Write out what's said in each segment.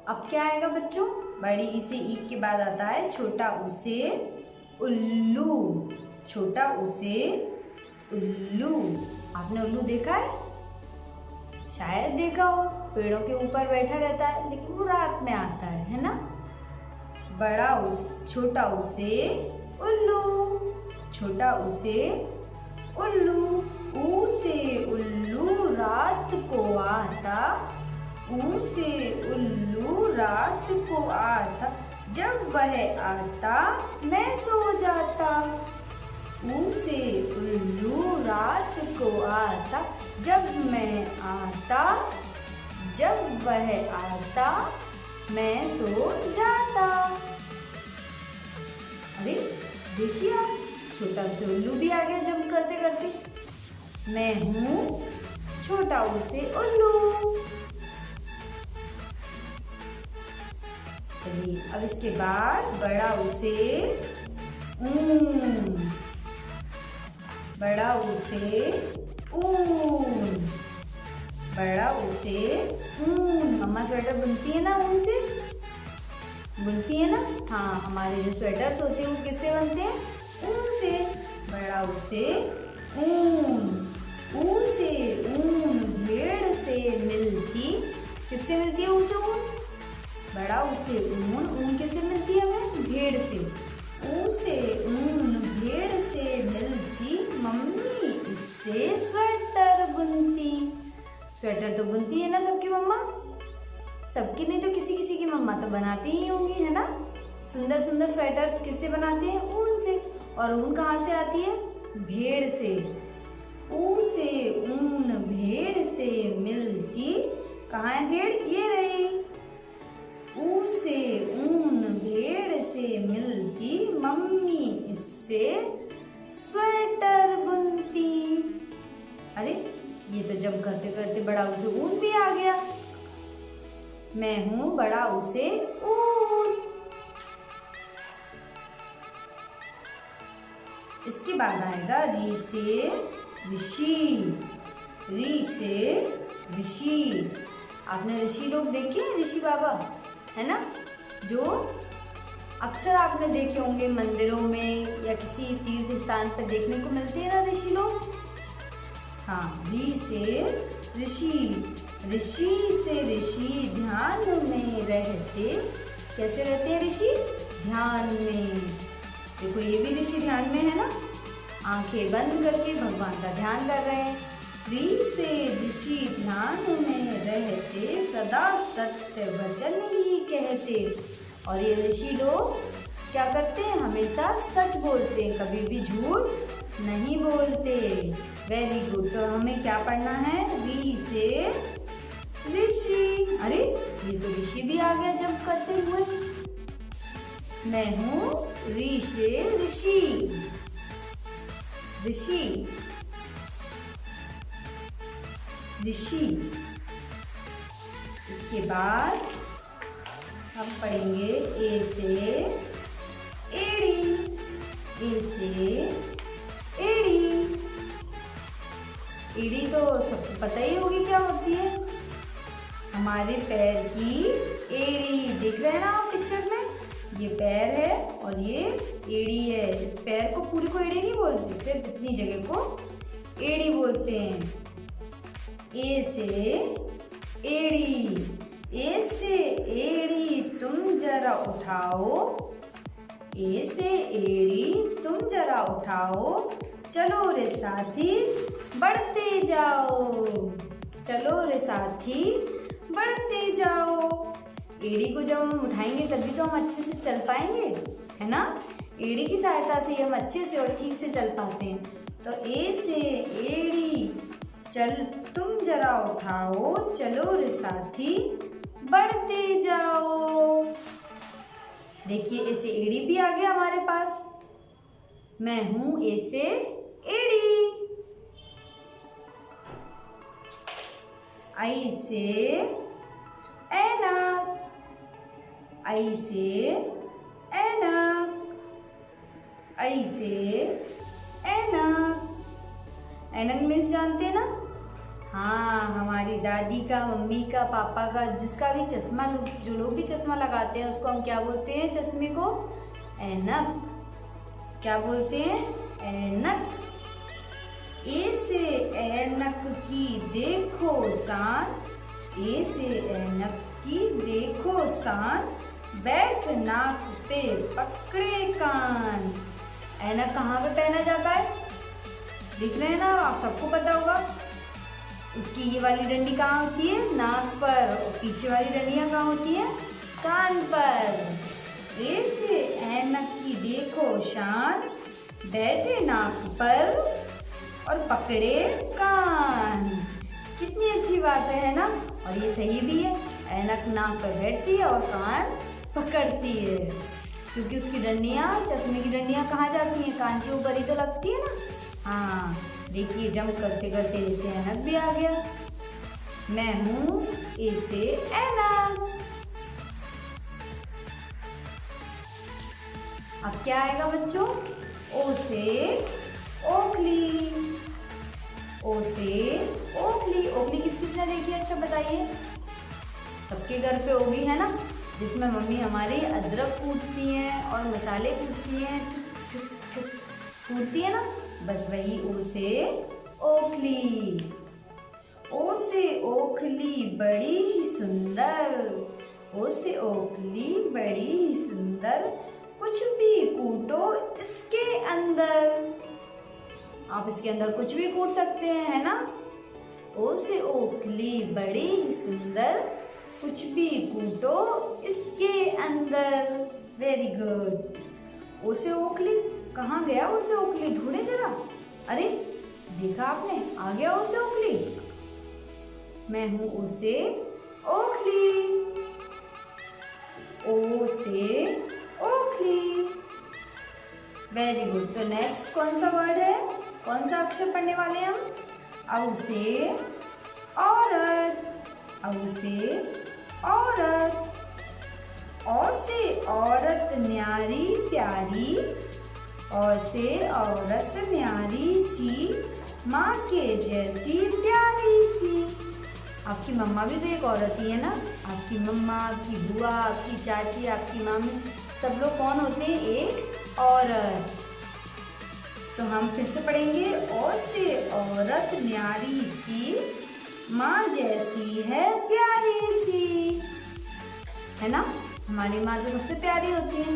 अब क्या आएगा बच्चों? बड़ी ई से ई के बाद आता है छोटा ऊ से उल्लू। छोटा ऊ से उल्लू। आपने उल्लू देखा है? शायद देखा हो, पेड़ों के ऊपर बैठा रहता है, लेकिन वो रात में आता है ना? बड़ा ऊ, छोटा ऊ से उल्लू। छोटा ऊ से उल्लू। ऊ से उल्लू रात को आता। ऊ से उल्लू रात को आता। जब वह आता मैं सो जाता। ऊ से उल्लू रात को आता। जब मैं आता, जब वह आता मैं सो जाता। अरे देखिए आप, छोटा ऊ से उल्लू भी आ गया जंप करते करते। मैं हूँ छोटा ऊ से उल्लू। चलिए अब इसके बाद बड़ा ऊ से ऊन। बड़ा ऊ से ऊन। बड़ा ऊ से ऊन। मम्मा स्वेटर बुनती है ना ऊन से? बुनती है ना? हाँ, हमारे जो स्वेटर्स होते हैं वो किससे बनते हैं? ऊन से। बड़ा ऊ से ऊन। ऊ से ऊन भेड़ से मिलती। किससे मिलती है ऊ से ऊन? बड़ा ऊ से ऊन। ऊन किससे मिलती है हमें? भेड़ से। ऊ से ऊन भेड़ से मिलती। मम्मी इससे स्वेटर बुनती। स्वेटर तो बुनती है ना सबकी मम्मा? सबकी नहीं तो किसी किसी की मम्मा तो बनाती ही होंगी, है ना? सुंदर सुंदर स्वेटर्स किससे बनाते हैं? ऊन से। और ऊन कहाँ से आती है? भेड़ से। ऊ से ऊन भेड़ से मिलती। कहाँ है भेड़? ये रही। ऊ से ऊन भेड़ से मिलती। मम्मी इससे स्वेटर बुनती। अरे ये तो जब करते करते बड़ा ऊ से ऊन भी आ गया। मैं हूँ बड़ा ऊ से ऊन। इसके बाद आएगा री से ऋषि। री से ऋषि। आपने ऋषि लोग देखे हैं? ऋषि बाबा, है ना? जो अक्सर आपने देखे होंगे मंदिरों में या किसी तीर्थ स्थान पर देखने को मिलते हैं ना ऋषि लोग। हाँ, री से ऋषि। ऋषि से ऋषि ध्यान में रहते। कैसे रहते हैं ऋषि? ध्यान में। देखो ये भी ऋषि ध्यान में है ना? आंखें बंद करके भगवान का ध्यान कर रहे हैं। री से ऋषि ध्यान में रहते। सदा सत्य वचन ही कहते। और ये ऋषि लोग क्या करते हैं? हमेशा सच बोलते हैं, कभी भी झूठ नहीं बोलते। Very good. तो हमें क्या पढ़ना है? री से ऋषि। अरे ये तो ऋषि भी आ गया जंप करते हुए। मैं हूँ री से ऋषि। ऋषि। ऋषि। इसके बाद हम पढ़ेंगे ए से एड़ी। ए से एड़ी। एड़ी तो सबको पता ही होगी क्या होती है? हमारे पैर की एड़ी। देख रहे हैं ना आप पिक्चर में? ये पैर है और ये एड़ी है। इस पैर को पूरी को एड़ी नहीं बोलते, सिर्फ इतनी जगह को एड़ी बोलते हैं। ए से एड़ी। ए से एड़ी तुम जरा उठाओ। ए से एड़ी तुम जरा उठाओ। चलो रे साथी बढ़ते जाओ। चलो रे साथी बढ़ते जाओ। एड़ी को जब हम उठाएंगे तभी तो हम अच्छे से चल पाएंगे, है ना? एड़ी की सहायता से हम अच्छे से और ठीक से चल पाते हैं। तो ए से एड़ी चल तुम जरा उठाओ। चलो रे साथी बढ़ते जाओ। देखिए ए से एड़ी भी आ गया हमारे पास। मैं हूं ए से एड़ी। आई से ऐनक। आई से ऐनक। आई से ऐनक। ऐनक मीन्स जानते हैं ना? हाँ, हमारे हमारी दादी का, मम्मी का, पापा का, जिसका भी चश्मा, जो लोग भी चश्मा लगाते हैं उसको हम क्या बोलते हैं? चश्मे को ऐनक। क्या बोलते हैं? ऐनक। ए से ऐनक की देखो शान, ए से ऐनक की देखो शान, बैठ नाक पे पकड़े कान। ऐनक कहाँ पे पहना जाता है? दिख रहे हैं ना, आप सबको पता होगा। उसकी ये वाली डंडी कहाँ होती है? नाक पर। और पीछे वाली डंडियाँ कहाँ होती हैं? कान पर। ए से ऐनक की देखो शान, बैठे नाक पर और पकड़े कान। कितनी अच्छी बात है ना? और ये सही भी है। ऐनक नाक पर बैठती है और कान पकड़ती है, क्योंकि उसकी डंडियाँ, चश्मे की डंडियाँ कहाँ जाती हैं? कान के ऊपर ही तो लगती है ना। हाँ, देखिए जंप करते करते ए से ऐनक भी आ गया। मैं हूँ ए से ऐनक। अब क्या आएगा बच्चों? ओ से ओखली। ओ से ओखली। ओखली किस किसने देखी? अच्छा बताइए। सबके घर पे होगी, है ना, जिसमें मम्मी हमारी अदरक कूटती हैं और मसाले कूटती हैं, ठुक ठुक ठुक कूटती है ना, बस वही ओ से ओखली। ओ से ओखली बड़ी ही सुंदर, ओ से ओखली बड़ी ही सुंदर, कुछ भी कूटो इसके अंदर। आप इसके अंदर कुछ भी कूट सकते हैं, है ना। ओ से ओखली बड़ी ही सुंदर, कुछ भी कूटो इसके अंदर। Very good. ओ से ओखली कहाँ गया? ओ से ओखली ढूंढे जरा। अरे देखा आपने, आ गया ओ से ओखली। मैं हूँ ओ से ओखली। ओ से ओखली। Very good. तो नेक्स्ट कौन सा वर्ड है? कौन सा अक्षर पढ़ने वाले हम? औ से औरत। औ से औरत। औ से औरत न्यारी प्यारी, औ से औरत न्यारी सी, माँ के जैसी प्यारी सी। आपकी मम्मा भी तो एक औरत ही है ना। आपकी मम्मा, आपकी बुआ, आपकी चाची, आपकी मामी, सब लोग कौन होते हैं? एक औरत। तो हम फिर से पढ़ेंगे। और से औरत न्यारी सी, माँ जैसी है प्यारी सी। है ना, हमारी माँ तो सबसे प्यारी होती है।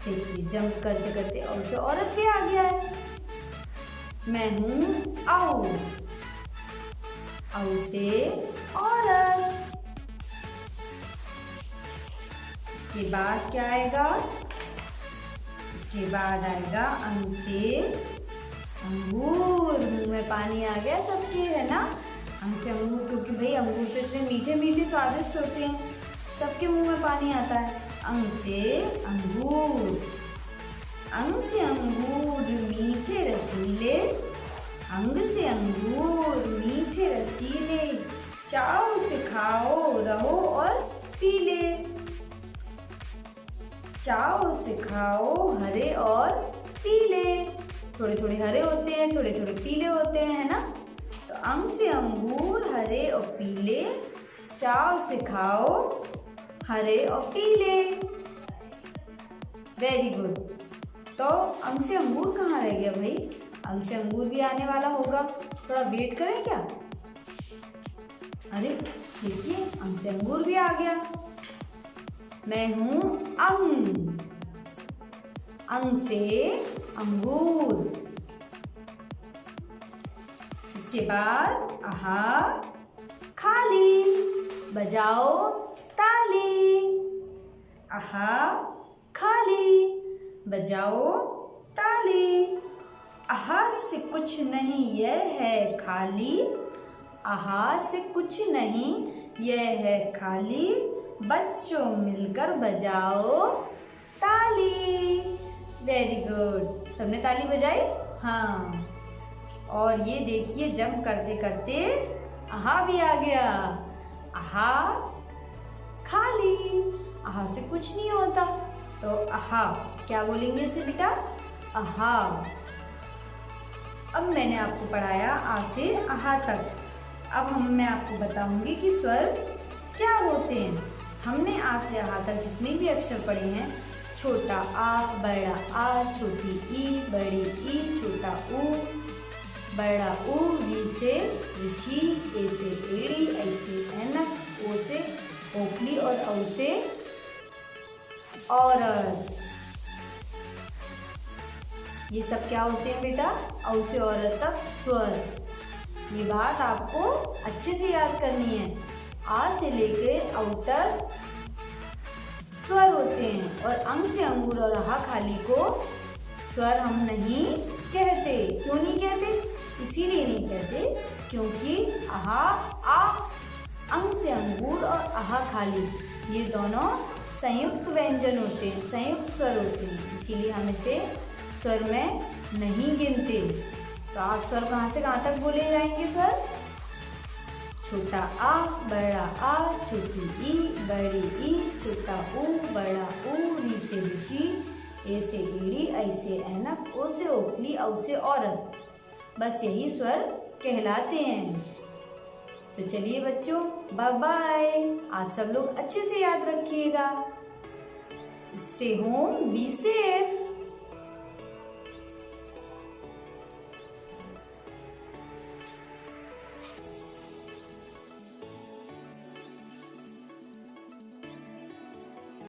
देखिए जंप करते करते और से औरत भी आ गया है। मैं हूँ औ। औ से औरत। इसके बाद क्या आएगा? इसके बाद आएगा अंग से अंगूर। मुंह में पानी आ गया सबके, है ना। अंग से अंगूर, क्योंकि भाई अंगूर तो इतने मीठे मीठे स्वादिष्ट होते हैं, सबके मुंह में पानी आता है। अंग से अंगूर। अंग से अंगूर मीठे रसीले, अंग से अंगूर मीठे रसीले, चाव से खाओ रहो और पीले। चाव से खाओ हरे और पीले। थोड़े थोड़े हरे होते हैं, थोड़े थोड़े पीले होते हैं, है ना। तो अंग से अंगूर हरे और पीले, चाव से खाओ हरे और पीले। Very good. तो अंग से अंगूर कहाँ रह गया भाई? अंग से अंगूर भी आने वाला होगा, थोड़ा वेट करें क्या? अरे देखिए अंग से अंगूर भी आ गया। मैं हूँ अंग। अंग से अंगूर। इसके बाद आहा खाली, बजाओ ताली। आहा खाली, बजाओ ताली। आहा से कुछ नहीं यह है खाली, आहा से कुछ नहीं यह है खाली, बच्चों मिलकर बजाओ ताली। Very good. सबने ताली बजाई? हाँ। और ये देखिए जंप करते करते आहा भी आ गया। आहा खाली, आहा से कुछ नहीं होता, तो आहा क्या बोलेंगे इसे बेटा? आहा। अब मैंने आपको पढ़ाया आ से आहा तक। अब मैं आपको बताऊंगी कि स्वर क्या होते हैं। हमने आ से यहाँ तक जितने भी अक्षर पढ़े हैं, छोटा आ, बड़ा आ, छोटी ई, बड़ी ई, छोटा ऊ, बड़ा ऊ, री से ऋषि, ए से एड़ी, ऐ से ऐनक, ओ से ओखली और औ से औरत। ये सब क्या होते हैं बेटा? औ से औरत तक स्वर। ये बात आपको अच्छे से याद करनी है। आ से लेकर औ तक स्वर होते हैं और अंग से अंगूर और आहा खाली को स्वर हम नहीं कहते। क्यों नहीं कहते? इसीलिए नहीं कहते क्योंकि आहा आ, अंग से अंगूर और आहा खाली ये दोनों संयुक्त व्यंजन होते हैं, संयुक्त स्वर होते हैं, इसीलिए हम इसे स्वर में नहीं गिनते। तो आप स्वर कहाँ से कहाँ तक बोले जाएंगे? स्वर छोटा आ, बड़ा आ, छोटी ई, बड़ी ई, छोटा ऊ, बड़ा ऊ, री से ऋषि, ए से एड़ी, ऐ से ऐनक, ओ से ओखली, औ से औरत। बस यही स्वर कहलाते हैं। तो चलिए बच्चों, बाय बाय। आप सब लोग अच्छे से याद रखिएगा। Stay home, be safe.